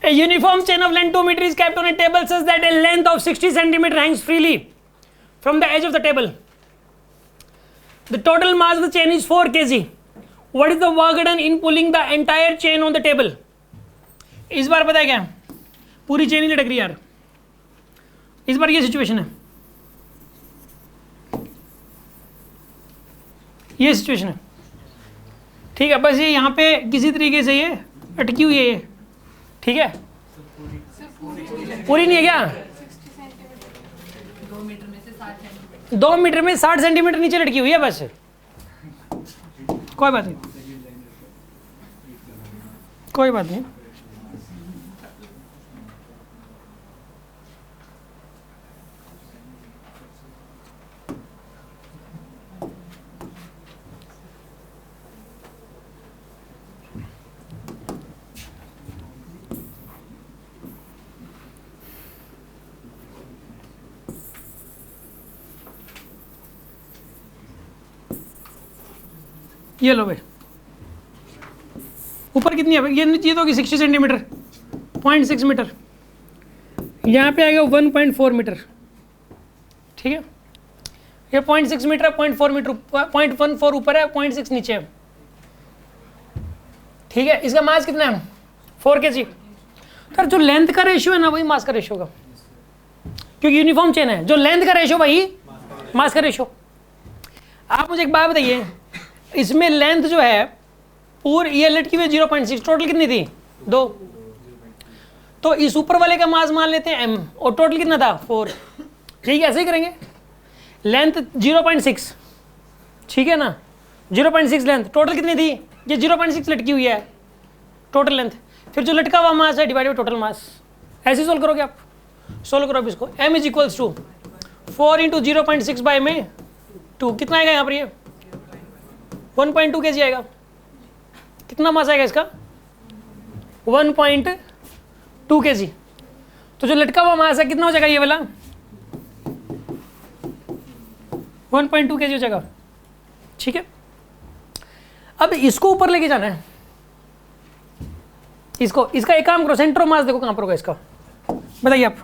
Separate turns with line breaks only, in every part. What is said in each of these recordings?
A uniform chain of length 2 meter is kept on a table such that a length of 60 centimeter hangs freely from the edge of the table. The total mass of the chain is 4 kg. What is the work done in pulling the entire chain on the table? इस बार पता है क्या, पूरी chain ही लटक रही यार. इस बार ये सिचुएशन है, ये सिचुएशन है. ठीक है, बस ये यहाँ पे किसी तरीके से ये अटकी हुई है ये. ठीक है, पूरी नहीं है क्या? 2 मीटर में 60 सेंटीमीटर नीचे लटकी हुई है बस. कोई बात नहीं, कोई बात नहीं. ये लो भाई, ऊपर कितनी है? ये तो होगी 60 सेंटीमीटर, 0.6 मीटर. यहाँ पे आएगा 1.4 मीटर. ठीक है, ये 0.6 मीटर, 0.4 मीटर, 0.14 ऊपर है, 0.6 नीचे है. ठीक है, इसका मास कितना है? 4 kg. सर जो लेंथ का रेशियो है ना वही मास का रेशियो होगा, क्योंकि यूनिफॉर्म चेन है. जो लेंथ का रेशियो वही मास का रेशियो. आप मुझे एक बात बताइए, इसमें लेंथ जो है पूरी ये लटकी हुई 0.6, टोटल कितनी थी? 2. तो इस ऊपर वाले का मास मान लेते हैं m, और टोटल कितना था? 4. ठीक है, ऐसे ही करेंगे. लेंथ 0.6, ठीक है ना, 0.6 लेंथ, टोटल कितनी थी? ये 0.6 लटकी हुई है टोटल लेंथ. फिर जो लटका हुआ मास है डिवाइड बाई टोटल मास. ऐसे सोल्व करोगे आप. सोल्व करो अब इसको. m is equals to 4 into 0.6 by में 2. कितना आएगा यहाँ पर? ये 1.2 kg आएगा. कितना मास आएगा इसका? 1.2 kg. तो जो लटका हुआ मास है कितना हो जाएगा? ये वाला 1.2 kg हो जाएगा. ठीक है, अब इसको ऊपर लेके जाना है. इसको, इसका एक काम करो, सेंटर ऑफ मास देखो कहां पर होगा इसका, बताइए आप.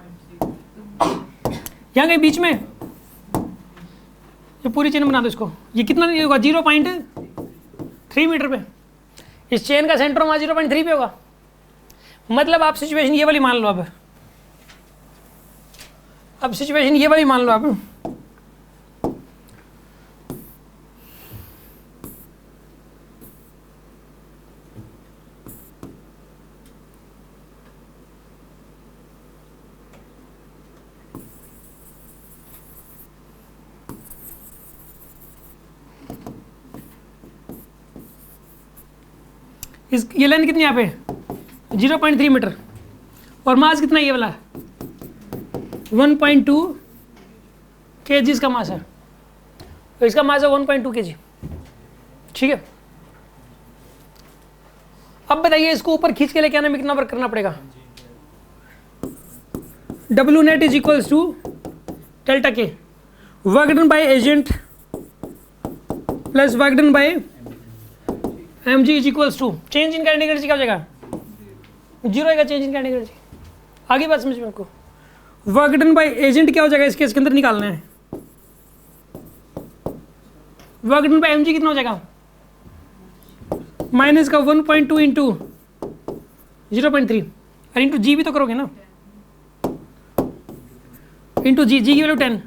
यहाँ कहीं बीच में. ये पूरी चेन बना दो इसको. ये कितना होगा? 0.3 मीटर पे. इस चेन का सेंटर ऑफ मास 0.3 पे होगा. मतलब आप सिचुएशन ये वाली मान लो. अब सिचुएशन ये वाली मान लो आप. ये लेंथ कितनी यहाँ पे? 0.3 मीटर. और मास कितना ये वाला? 1.2 kg इसका मास है. तो इसका मास है 1.2 kg. ठीक है, अब बताइए इसको ऊपर खींच के लेके आने में कितना वर्क करना पड़ेगा? W net is equals to delta K, work done by agent plus work done by mg is equals to change in kinetic energy. क्या हो जाएगा? 0 आएगा चेंज इन काइनेटिक एनर्जी. आगे बात समझ में आपको. वर्क डन बाय एजेंट क्या हो जाएगा? इसके अंदर निकालना है. वर्क डन बाय mg कितना हो जाएगा? माइनस का 1.2 इंटू 0.3 और इंटू जी भी तो करोगे ना, इंटू जी. जी की वैल्यू 10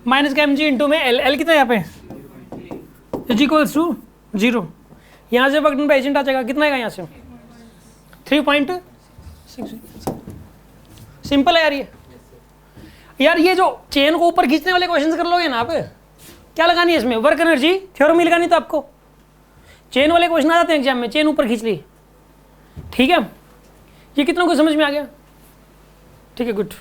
माइनस का mg इंटू में l कितना है यहाँ पे? Is equals to 0. यहाँ से वर्क डन बाय एजेंट आ जाएगा. कितना आएगा यहाँ से? 3.6. सिंपल है यार. यार ये जो चेन को ऊपर खींचने वाले क्वेश्चंस कर लोगे ना आप, क्या लगानी है इसमें? वर्क एनर्जी थ्योरम ही लगानी. तो आपको चेन वाले क्वेश्चन आ जाते हैं एग्जाम में. चेन ऊपर खींच ली. ठीक है, ये कितनों को समझ में आ गया? ठीक है, गुड.